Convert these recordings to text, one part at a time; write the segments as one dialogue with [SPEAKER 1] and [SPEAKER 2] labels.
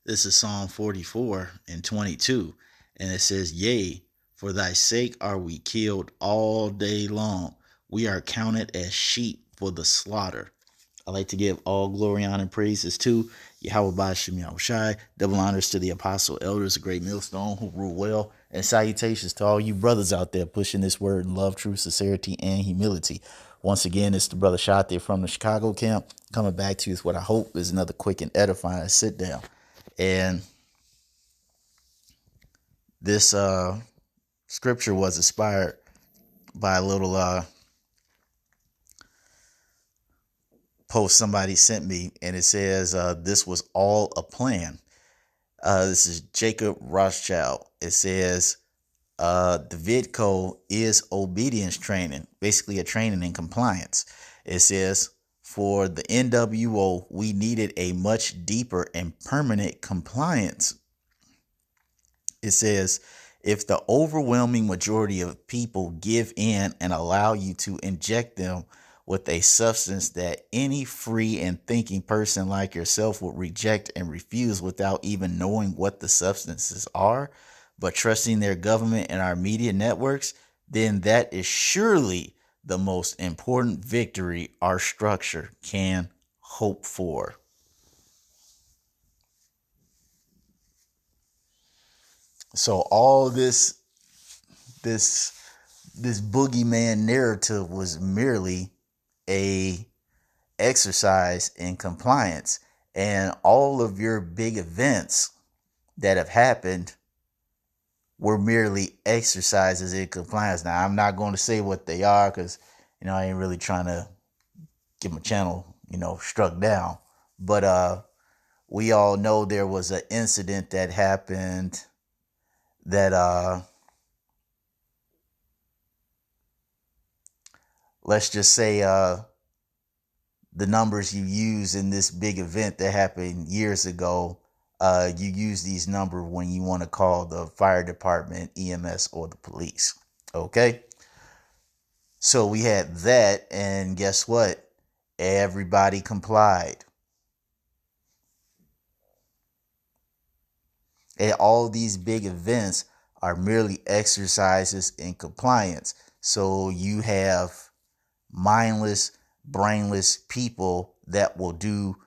[SPEAKER 1] This is Psalm 44 and 22. And it says, Yea, for thy sake are we killed all day long. We are counted as sheep for the slaughter. I like to give all glory, honor, and praises to Yahweh Bashim Yahushai. Double honors to the apostle elders, a great millstone who rule well. And salutations to all you brothers out there pushing this word in love, truth, sincerity, and humility. Once again, it's the brother Shot there from the Chicago camp, coming back to you with what I hope is another quick and edifying sit down. And this scripture was inspired by a little post somebody sent me, and it says this was all a plan. This is Jacob Rothschild. It says the VidCo is obedience training, basically a training in compliance. It says for the NWO, we needed a much deeper and permanent compliance. It says if the overwhelming majority of people give in and allow you to inject them with a substance that any free and thinking person like yourself would reject and refuse without even knowing what the substances are, but trusting their government and our media networks, then that is surely the most important victory our structure can hope for. So all this boogeyman narrative was merely a exercise in compliance, and all of your big events that have happened were merely exercises in compliance. Now, I'm not going to say what they are because I ain't really trying to get my channel struck down, but we all know there was an incident that happened that let's just say the numbers you use in this big event that happened years ago, you use these numbers when you want to call the fire department, EMS, or the police. Okay? So we had that, and guess what? Everybody complied. And all these big events are merely exercises in compliance. So you have mindless, brainless people that will do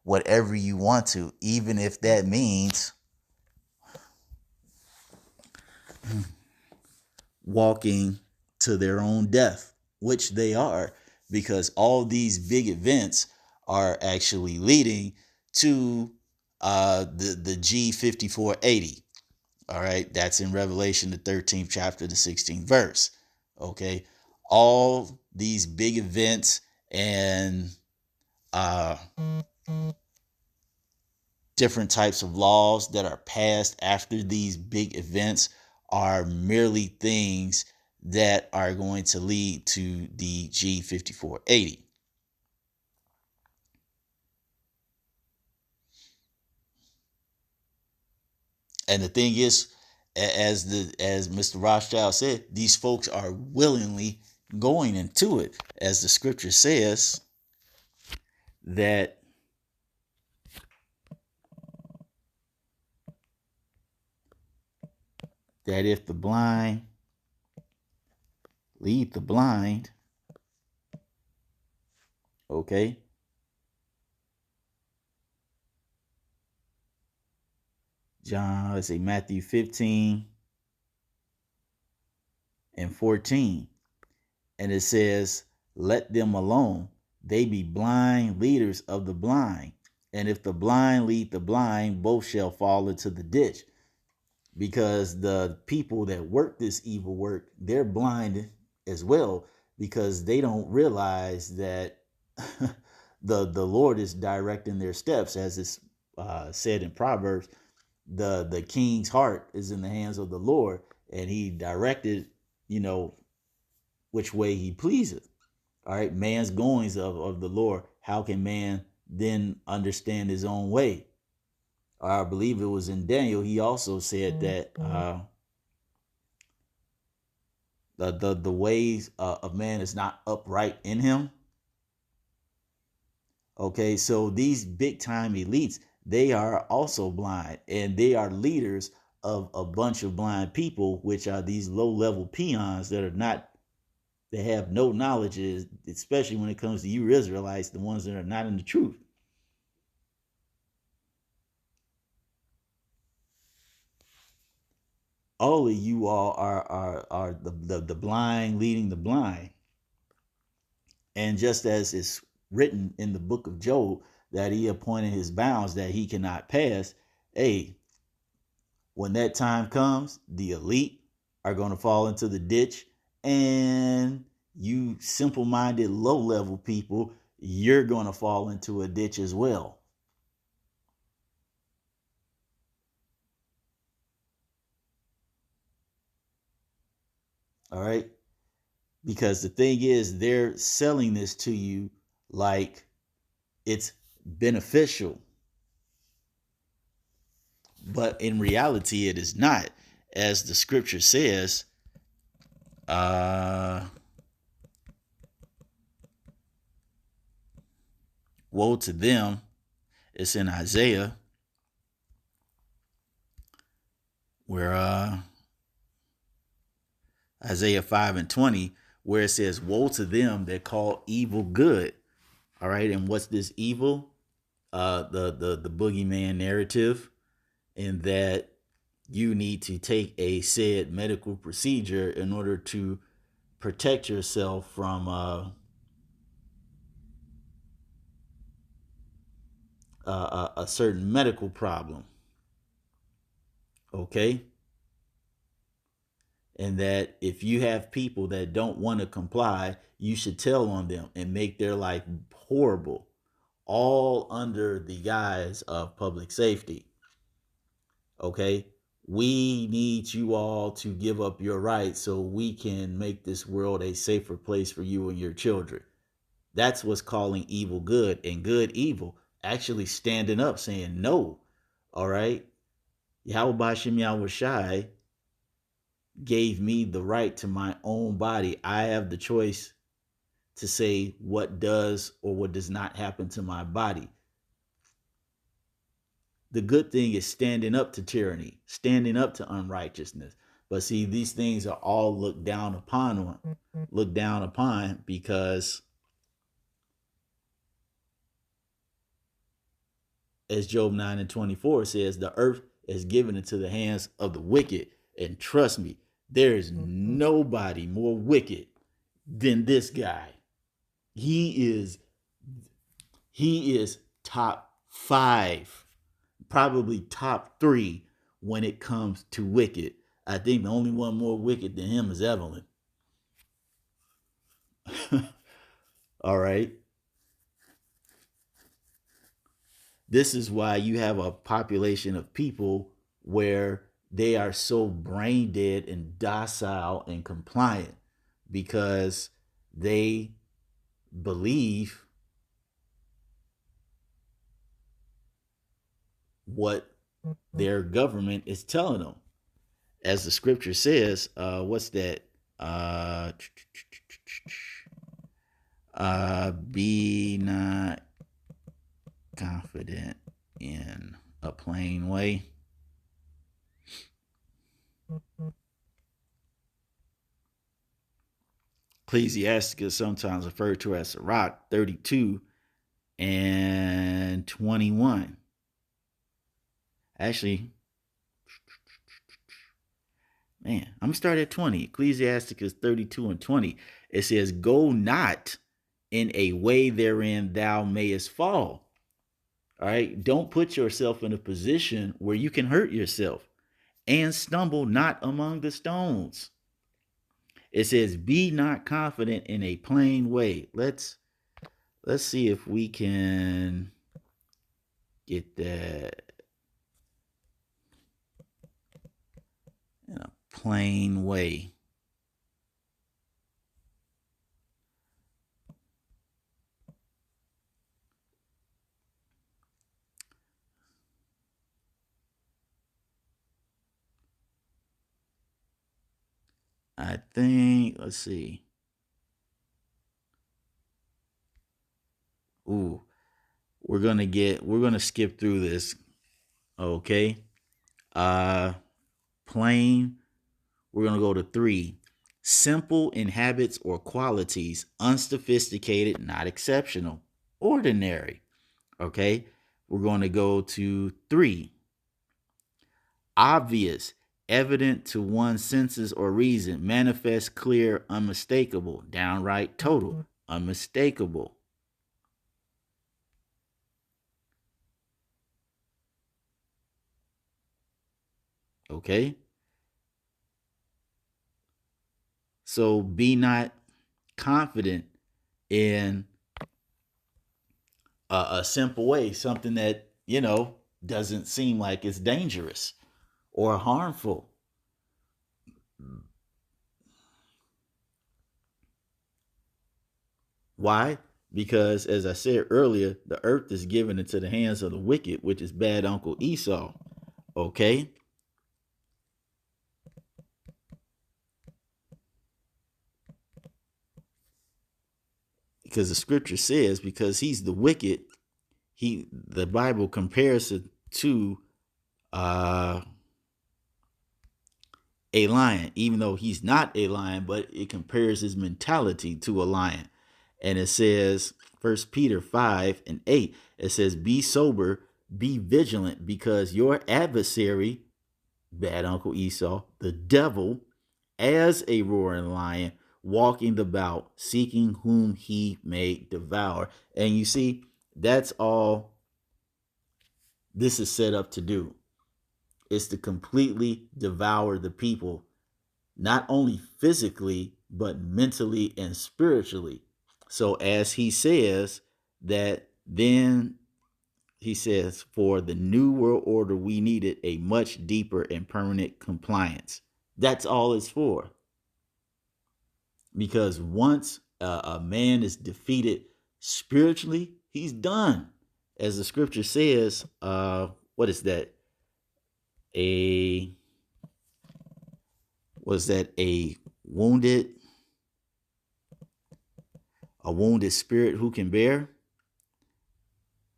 [SPEAKER 1] whatever you want to, even if that means walking to their own death, which they are, because all these big events are actually leading to the G5480. All right, that's in Revelation, the 13th chapter, the 16th verse. Okay, all these big events and different types of laws that are passed after these big events are merely things that are going to lead to the G5480. And the thing is, as Mr. Rothschild said, these folks are willingly going into it, as the scripture says that if the blind lead the blind, okay, let's say Matthew 15 and 14. And it says, let them alone. They be blind leaders of the blind. And if the blind lead the blind, both shall fall into the ditch. Because the people that work this evil work, they're blind as well, because they don't realize that the Lord is directing their steps, as it's said in Proverbs. The king's heart is in the hands of the Lord, and he directed, which way he pleaseth. All right, man's goings of the Lord. How can man then understand his own way? I believe it was in Daniel. He also said that the ways of man is not upright in him. Okay, so these big time elites, they are also blind, and they are leaders of a bunch of blind people, which are these low level peons that are not, they have no knowledge, especially when it comes to you Israelites, the ones that are not in the truth. All of you all are the blind leading the blind. And just as it's written in the book of Job that he appointed his bounds that he cannot pass, hey, when that time comes, the elite are going to fall into the ditch, and you simple minded, low level people, you're going to fall into a ditch as well. All right. Because the thing is, they're selling this to you like it's beneficial, but in reality, it is not. As the scripture says, uh, woe to them. It's in Isaiah, where Isaiah 5:20, where it says, woe to them that call evil good. All right. And what's this evil? The boogeyman narrative, in that you need to take a said medical procedure in order to protect yourself from a certain medical problem. Okay. And that if you have people that don't want to comply, you should tell on them and make their life horrible, all under the guise of public safety. Okay. We need you all to give up your rights so we can make this world a safer place for you and your children. That's what's calling evil good and good evil. Actually standing up saying no. All right. Yahweh Bashem Yahweh Shai gave me the right to my own body. I have the choice to say what does or what does not happen to my body. The good thing is standing up to tyranny, standing up to unrighteousness. But see, these things are all looked down upon because, as Job 9:24 says, the earth is given into the hands of the wicked. And trust me, there is nobody more wicked than this guy. He is he is top 5, probably top 3 when it comes to wicked. I think the only one more wicked than him is Evelyn. All right. This is why you have a population of people where they are so brain dead and docile and compliant because they believe what their government is telling them. As the scripture says, what's that? Uh, be not confident in a plain way. Ecclesiasticus, sometimes referred to as Sirach 32 and 21. Actually, man, I'm gonna start at 20. Ecclesiasticus 32 and 20. It says, go not in a way therein thou mayest fall. All right. Don't put yourself in a position where you can hurt yourself, and stumble not among the stones. It says, be not confident in a plain way. Let's see if we can get that in a plain way. I think, let's see. Ooh, we're gonna skip through this. Okay. Plain, we're gonna go to 3. Simple in habits or qualities, unsophisticated, not exceptional, ordinary. Okay. We're going to go to 3. Obvious, evident to one's senses or reason, manifest, clear, unmistakable, downright, total, unmistakable. Okay. So be not confident in a simple way, something that, doesn't seem like it's dangerous or harmful. Why? Because, as I said earlier, the earth is given into the hands of the wicked, which is bad Uncle Esau. Okay? Because the scripture says, because he's the wicked, the Bible compares it to a lion, even though he's not a lion, but it compares his mentality to a lion. And it says, 1 Peter 5:8, it says, be sober, be vigilant, because your adversary, bad Uncle Esau, the devil, as a roaring lion, walking about, seeking whom he may devour. And you see, that's all this is set up to do. It's to completely devour the people, not only physically, but mentally and spiritually. So as he says that, then he says, for the new world order, we needed a much deeper and permanent compliance. That's all it's for. Because once a man is defeated spiritually, he's done. As the scripture says, what is that? A wounded spirit who can bear?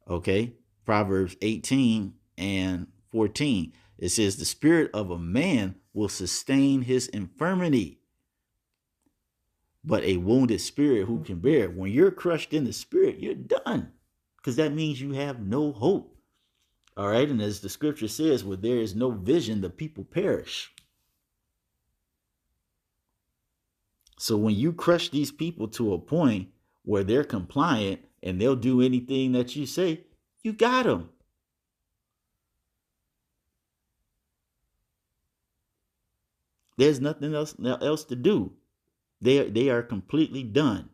[SPEAKER 1] Okay. Proverbs 18:14. It says, the spirit of a man will sustain his infirmity, but a wounded spirit who can bear. When you're crushed in the spirit, you're done, because that means you have no hope. All right. And as the scripture says, where there is no vision, the people perish. So when you crush these people to a point where they're compliant and they'll do anything that you say, you got them. There's nothing else to do. They are completely done.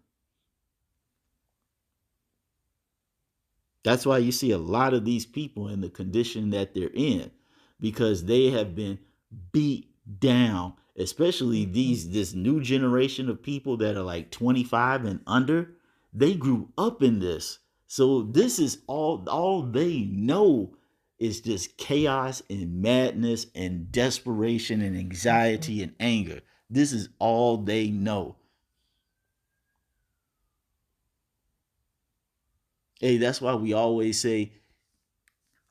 [SPEAKER 1] That's why you see a lot of these people in the condition that they're in, because they have been beat down, especially this new generation of people that are like 25 and under. They grew up in this. So this is all they know is just chaos and madness and desperation and anxiety and anger. This is all they know. Hey, that's why we always say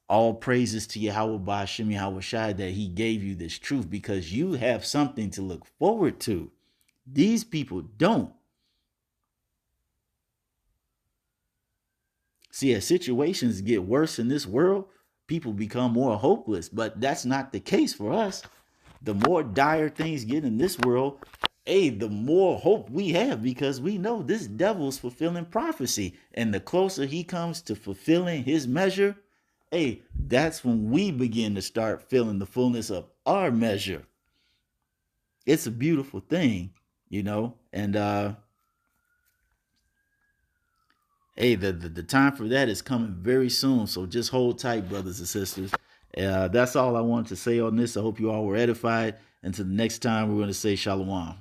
[SPEAKER 1] all praises to Yahweh Ba'Shem Yahweh Shai that he gave you this truth, because you have something to look forward to. These people don't. See, as situations get worse in this world, people become more hopeless, but that's not the case for us. The more dire things get in this world, the more hope we have, because we know this devil's fulfilling prophecy. And the closer he comes to fulfilling his measure, that's when we begin to start feeling the fullness of our measure. It's a beautiful thing, and the time for that is coming very soon. So just hold tight, brothers and sisters. That's all I wanted to say on this. I hope you all were edified. Until the next time, we're going to say shalom.